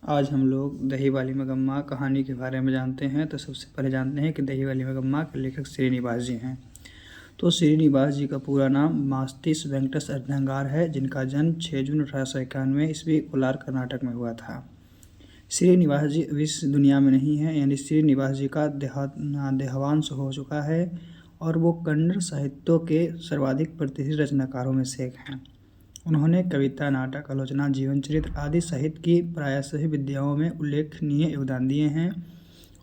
आज हम लोग दही वाली मगम्मा कहानी के बारे में जानते हैं। तो सबसे पहले जानते हैं कि दही वाली मगम्मा के लेखक श्रीनिवास जी हैं। तो श्रीनिवास जी का पूरा नाम मास्तीस वेंकटस अय्यंगार है, जिनका जन्म 6 जून 1891 ईस्वी कोलार कर्नाटक में हुआ था। श्रीनिवास जी अब इस दुनिया में नहीं है, यानी श्रीनिवास जी का देहांत हो चुका है और वो कन्नड़ साहित्यों के सर्वाधिक प्रतिष्ठित रचनाकारों में से एक हैं। उन्होंने कविता, नाटक, आलोचना, जीवन चरित्र आदि साहित्य की प्राय सभी विधाओं में उल्लेखनीय योगदान दिए हैं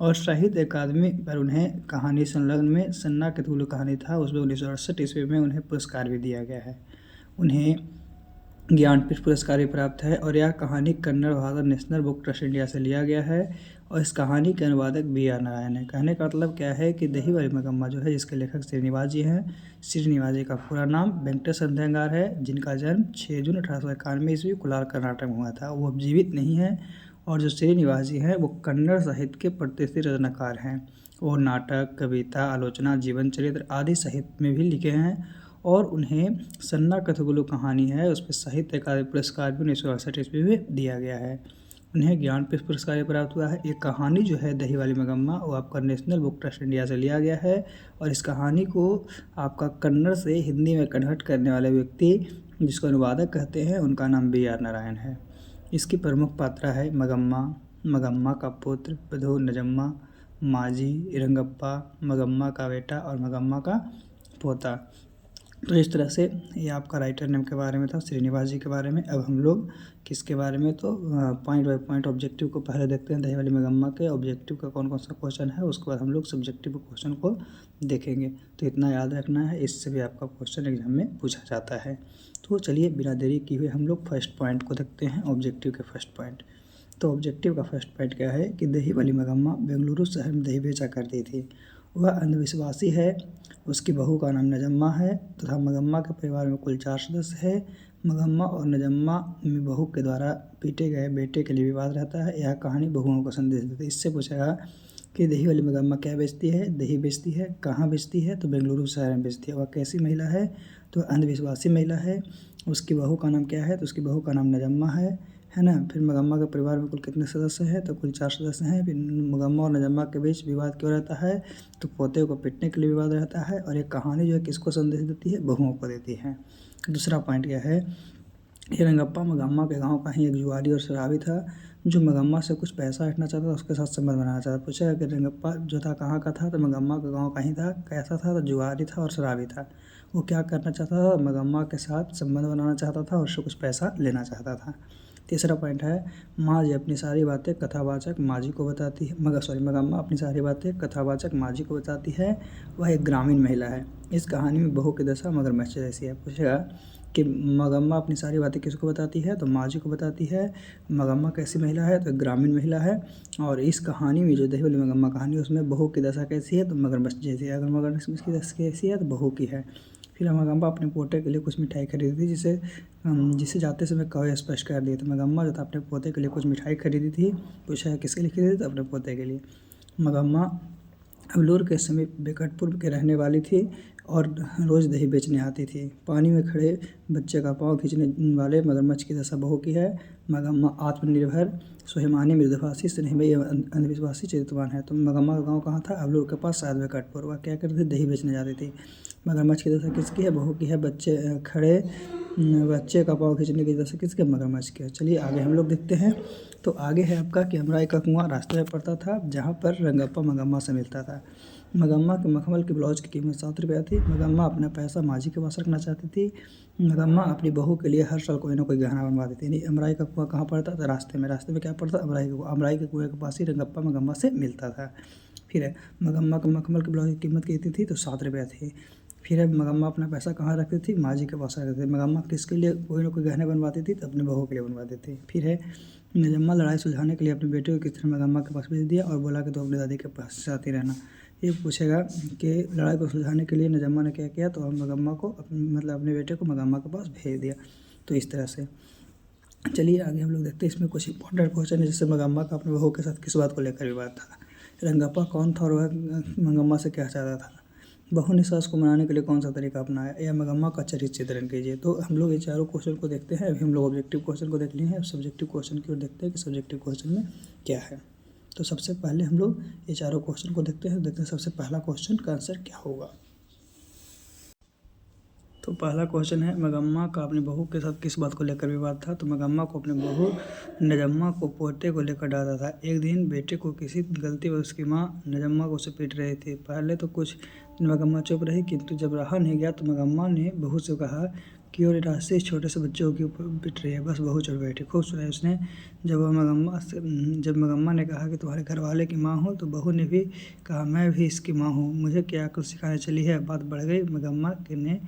और साहित्य अकादमी पर उन्हें कहानी संलग्न में सन्ना कथुलू कहानी था, उसमें 1968 ईस्वी में उन्हें पुरस्कार भी दिया गया है। उन्हें ज्ञानपीठ पुरस्कार भी प्राप्त है और यह कहानी कन्नड़ भाषा नेशनल बुक ट्रस्ट इंडिया से लिया गया है और इस कहानी के अनुवादक B.R. नारायण है। कहने का मतलब क्या है कि दही वाली मगम्मा जो है, जिसके लेखक श्रीनिवास जी हैं। श्रीनिवास जी का पूरा नाम वेंकटेश अय्यंगार है, जिनका जन्म 6 जून 1891 ईस्वी कोलार कर्नाटक में हुआ था। वो अब जीवित नहीं है और जो श्रीनिवास जी हैं वो कन्नड़ साहित्य के प्रतिष्ठित रचनाकार हैं। वो नाटक, कविता, आलोचना, जीवन चरित्र आदि साहित्य में भी लिखे हैं और उन्हें सन्ना कथुलू कहानी है, उस पर साहित्य अकादमी पुरस्कार भी 1968 ईस्वी में दिया गया है। उन्हें ज्ञानपीठ पुरस्कार प्राप्त हुआ है। ये कहानी जो है दही वाली मगम्मा, वो आपका नेशनल बुक ट्रस्ट इंडिया से लिया गया है और इस कहानी को आपका कन्नड़ से हिंदी में कन्वर्ट करने वाले व्यक्ति, जिसको अनुवादक कहते हैं, उनका नाम B.R. नारायण है। इसकी प्रमुख पात्रा है मगम्मा, मगम्मा का पुत्र बधू नजम्मा, माजी, रंगप्पा, मगम्मा का बेटा और मगम्मा का पोता। तो इस तरह से ये आपका राइटर नेम के बारे में था, श्रीनिवास जी के बारे में। अब हम लोग किसके बारे में, तो पॉइंट बाय पॉइंट ऑब्जेक्टिव को पहले देखते हैं। दही वाली मगम्मा के ऑब्जेक्टिव का कौन कौन सा क्वेश्चन है, उसके बाद हम लोग सब्जेक्टिव क्वेश्चन को देखेंगे। तो इतना याद रखना है, इससे भी आपका क्वेश्चन एग्जाम में पूछा जाता है। तो चलिए बिना देरी किए हुए हम लोग फर्स्ट पॉइंट को देखते हैं, ऑब्जेक्टिव के फर्स्ट पॉइंट। तो ऑब्जेक्टिव का फर्स्ट पॉइंट क्या है कि दही वाली मगम्मा बेंगलुरु शहर में दही बेचा करती थी। वह अंधविश्वासी है। उसकी बहू का नाम नजम्मा है तथा मगम्मा के परिवार में कुल 4 सदस्य है। मगम्मा और नजम्मा में बहू के द्वारा पीटे गए बेटे के लिए विवाद रहता है। यह कहानी बहुओं को संदेश देती है। इससे पूछेगा कि दही वाली मगम्मा क्या बेचती है, दही बेचती है, कहाँ बेचती है, तो बेंगलुरु शहर में बेचती है। वह कैसी महिला है, तो अंधविश्वासी महिला है। उसकी बहू का नाम क्या है, तो उसकी बहू का नाम नजम्मा है ना। फिर मगम्मा के परिवार में कुल कितने सदस्य हैं, तो कुल 4 सदस्य हैं। फिर मगम्मा और नजम्मा के बीच विवाद क्यों रहता है, तो पोते को पीटने के लिए विवाद रहता है। और एक कहानी जो है किसको संदेश देती है, बहुओं को देती है। दूसरा पॉइंट क्या है, ये रंगप्पा मगम्मा के गांव का ही एक जुआरी और शराबी था, जो मगम्मा से कुछ पैसा हटना चाहता था, उसके साथ संबंध बनाना चाहता था। पूछा कि रंगप्पा जो था कहाँ का था, तो मगम्मा का गाँव का ही था। कैसा था, तो जुआरी था और शराबी था। वो क्या करना चाहता था, मगम्मा के साथ संबंध बनाना चाहता था और उससे कुछ पैसा लेना चाहता था। तीसरा पॉइंट है, माँ जी अपनी सारी बातें कथावाचक माँ को बताती है। मगम्मा अपनी सारी बातें कथावाचक माँ को बताती है। वह एक ग्रामीण महिला है। इस कहानी में बहू की दशा मगरमच्छ जैसी है। पूछेगा कि मगम्मा अपनी सारी बातें किसको बताती है, तो माँ को बताती है। मगम्मा कैसी महिला है, तो ग्रामीण महिला है। और इस कहानी में जो दही वाली मगम्मा कहानी है, उसमें बहू की दशा कैसी है, तो मगरमच्छ जैसी है। अगर मगरमच्छ की दशा कैसी है, तो बहू की है। फिर मगम्मा अपने पोते के लिए कुछ मिठाई खरीदी थी, जिसे जाते समय कवि स्पष्ट कर दिया। तो मगम्मा जो था अपने पोते के लिए कुछ मिठाई खरीदी थी। पूछा है किसके लिए खरीदी, तो अपने पोते के लिए। मगम्मा अबलूर के समीप बेकटपुर के रहने वाली थी और रोज़ दही बेचने आती थी। पानी में खड़े बच्चे का पाँव खींचने वाले मगरमच्छ की दशा बहू की है। मगम्मा आत्मनिर्भर, स्वाभिमानी, मृदुभाषी, स्नेहमयी एवं अंधविश्वासी चरित्रवान है। तो मगम्मा का गाँव कहाँ था, अबलूर के पास शायद बेकटपुर। वह क्या करती थी, दही बेचने जाती थी। मगरमच्छ की दशा किसकी है, बहू की है। बच्चे का पाँव खींचने की दशा किसके, मगरमच्छ की है। चलिए आगे हम लोग देखते हैं। तो आगे है आपका कि अमराई का कुआं रास्ते में पड़ता था, जहाँ पर रंगप्पा मगम्मा से मिलता था। मगम्मा के मखमल के ब्लाउज की कीमत 7 रुपया थी। मगम्मा अपना पैसा माँ के पास रखना चाहती थी। मगम्मा अपनी बहू के लिए हर साल कोई ना कोई गहना बनवा देती थी। अमराई का कुआं कहाँ पड़ता था, रास्ते में क्या पड़ता, अमराई के कुएँ के पास ही रंगप्पा मगम्मा से मिलता था। फिर है मगम्मा के मखमल के ब्लाउज की कीमत कितनी थी, तो 7 रुपया थी। फिर है मगम्मा अपना पैसा कहाँ रखती थी, माँ के पास रखती थी। मगम्मा किसके लिए कोई ना कोई गहने बनवाती थी, तो अपने बहू के लिए बनवाती थी। फिर है नजम्मा लड़ाई सुलझाने के लिए अपने बेटे को किस तरह मगम्मा के पास भेज दिया और बोला कि तो अपनी दादी के पास आती रहना। ये पूछेगा कि लड़ाई को सुलझाने के लिए नजम्मा ने क्या किया, तो मगम्मा को अपने बेटे को मगम्मा के पास भेज दिया। तो इस तरह से चलिए आगे हम लोग देखते हैं। इसमें कुछ इंपॉर्टेंट क्वेश्चन है, जैसे मगम्मा का अपने बहू के साथ किस बात को लेकर विवाद था, रंगप्पा कौन था और वह मगम्मा से क्या चाहता था, बहुनिश्वास को मनाने के लिए कौन सा तरीका अपनाया? या मगम्मा का चरित्र चित्रण कीजिए। तो हम लोग ये चारों क्वेश्चन को देखते हैं। अभी हम लोग ऑब्जेक्टिव क्वेश्चन को देख लिए हैं, अब सब्जेक्टिव क्वेश्चन की ओर देखते हैं कि सब्जेक्टिव क्वेश्चन में क्या है। तो सबसे पहले हम लोग ये चारों क्वेश्चन को देखते हैं सबसे पहला क्वेश्चन का आंसर क्या होगा। तो पहला क्वेश्चन है, मगम्मा का अपनी बहू के साथ किस बात को लेकर विवाद था? तो मगम्मा को अपनी बहू नजम्मा को पोते को लेकर डांटा था। एक दिन बेटे को किसी गलती पर उसकी माँ नजम्मा को उसे पीट रही थी। पहले तो कुछ दिन मगम्मा चुप रही, किंतु जब रहा नहीं गया तो मगम्मा ने बहू से कहा कि और रास्ते इस छोटे से बच्चों के ऊपर पिट रही है। बस बहू चढ़ बैठी। खूब सुना उसने। जब मगम्मा ने कहा कि तुम्हारे घर वाले की माँ हो, तो बहू ने भी कहा मैं भी इसकी माँ हूँ, मुझे क्या अक्ल सिखाने चली है। बात बढ़ गई। मगम्मा ने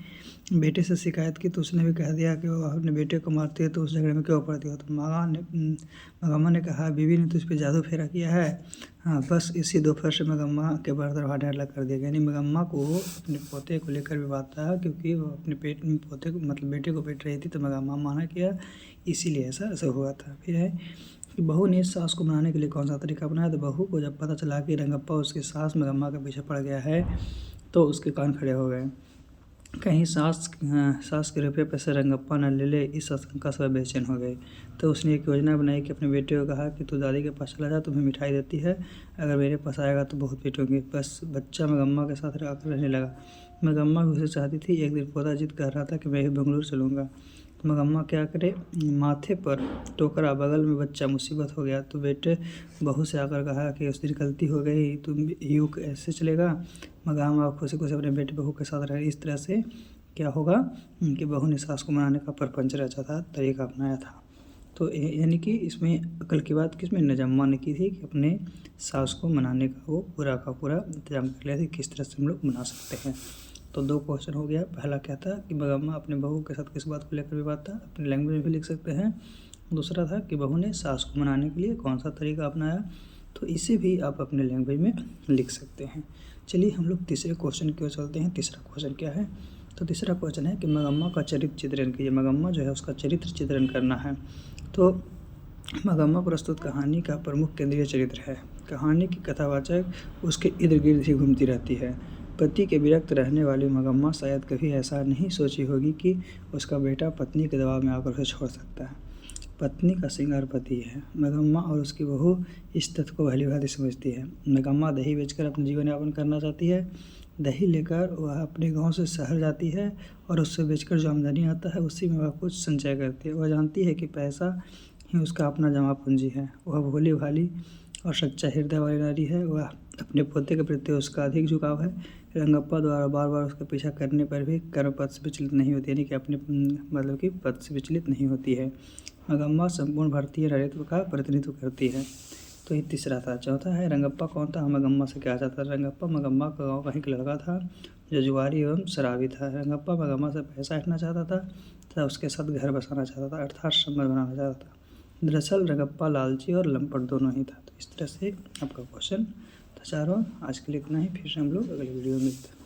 बेटे से शिकायत की तो उसने भी कह दिया कि वो अपने बेटे को मारती है तो उस झगड़े में क्यों पड़ती हो। तो मगम्मा ने कहा बीवी ने तुझ पे जादू फेरा किया है। हाँ, बस इसी दोपहर से मगम्मा के बर्तन उठाने अलग कर दिया गया। यानी मगम्मा को अपने पोते को लेकर विवाद था, क्योंकि वो अपने पोते को मतलब बेटे को पीट रही थी, तो मगम्मा माना किया, इसीलिए ऐसा हुआ था। फिर है कि बहू ने सास को मनाने के लिए कौन सा तरीका अपनाया? तो बहू को जब पता चला कि रंगप्पा उसकी सास मगम्मा के पीछे पड़ गया है, तो उसके कान खड़े हो गए। कहीं सास के रुपये पैसे रंगप्पा न ले ले, इस आशंका से वह बेचैन हो गई। तो उसने एक योजना बनाई कि अपने बेटे को कहा कि तू दादी के पास चला जा, तुम्हें मिठाई देती है, अगर मेरे पास आएगा तो बहुत पीटूंगी। बस बच्चा मगम्मा के साथ रहने लगा। मगम्मा भी उसे चाहती थी। एक दिन पोता जिद कर रहा था कि मैं भी बेंगलुरु चलूँगा। तो मगम्मा क्या करे, माथे पर टोकरा, बगल में बच्चा, मुसीबत हो गया। तो बेटे बहू से आकर कहा कि उस दिन गलती हो गई, तुम यूँ ऐसे चलेगा। मगम्मा खुशी खुशी अपने बेटे बहू के साथ रहे। इस तरह से क्या होगा कि बहू ने सास को मनाने का परपंच रचा था, तरीका अपनाया था। तो यानी कि इसमें अकल की बात किसमें, नजम्मा ने की थी कि अपने सास को मनाने का वो पूरा का पूरा इंतजाम कर लिया था, किस तरह से हम लोग मना सकते हैं। तो दो क्वेश्चन हो गया। पहला क्या था कि मगम्मा अपने बहू के साथ किस बात को लेकर विवाद था, अपने लैंग्वेज में भी लिख सकते हैं। दूसरा था कि बहू ने सास को मनाने के लिए कौन सा तरीका अपनाया, तो इसे भी आप अपने लैंग्वेज में लिख सकते हैं। चलिए हम लोग तीसरे क्वेश्चन की ओर चलते हैं। तीसरा क्वेश्चन क्या है? तो तीसरा क्वेश्चन है कि मगम्मा का चरित्र चित्रण कीजिए। मगम्मा जो है उसका चरित्र चित्रण करना है। तो मगम्मा प्रस्तुत कहानी का प्रमुख केंद्रीय चरित्र है। कहानी की कथावाचक उसके इर्द गिर्द ही घूमती रहती है। पति के विरक्त रहने वाली मगम्मा शायद कभी ऐसा नहीं सोची होगी कि उसका बेटा पत्नी के दबाव में आकर उसे छोड़ सकता है। पत्नी का श्रृंगार पति है। मगम्मा और उसकी बहू इस तथ्य को भली भांति समझती है। मगम्मा दही बेचकर अपना जीवन यापन करना चाहती है। दही लेकर वह अपने गांव से शहर जाती है और उससे बेचकर जो आमदनी आता है उसी में वह कुछ संचय करती है। वह जानती है कि पैसा ही उसका अपना जमा पूंजी है। वह भोली भाली और सच्चा हृदय वाली नारी है। वह अपने पोते के प्रति उसका अधिक झुकाव है। रंगप्पा द्वारा बार बार उसका पीछा करने पर भी कर्म पद से विचलित नहीं होती, यानी कि अपने मतलब कि पद से विचलित नहीं होती है। मगम्मा संपूर्ण भारतीय नारीत्व का प्रतिनिधित्व करती है। तो ये तीसरा था। चौथा है, रंगप्पा कौन था? मगम्मा से क्या चाहता था? रंगप्पा मगम्मा का गाँव का एक लड़का था जो जुआरी एवं शराबी था। रंगप्पा मगम्मा से पैसा हटना चाहता था तथा उसके साथ घर बसाना चाहता था, अर्थात संबंध बनाना चाहता था। दरअसल रंगप्पा लालची और लंपट दोनों ही था। तो इस तरह से आपका क्वेश्चन था चारों। आज के लिए इतना ही, फिर से हम लोग अगले वीडियो में मिलते हैं।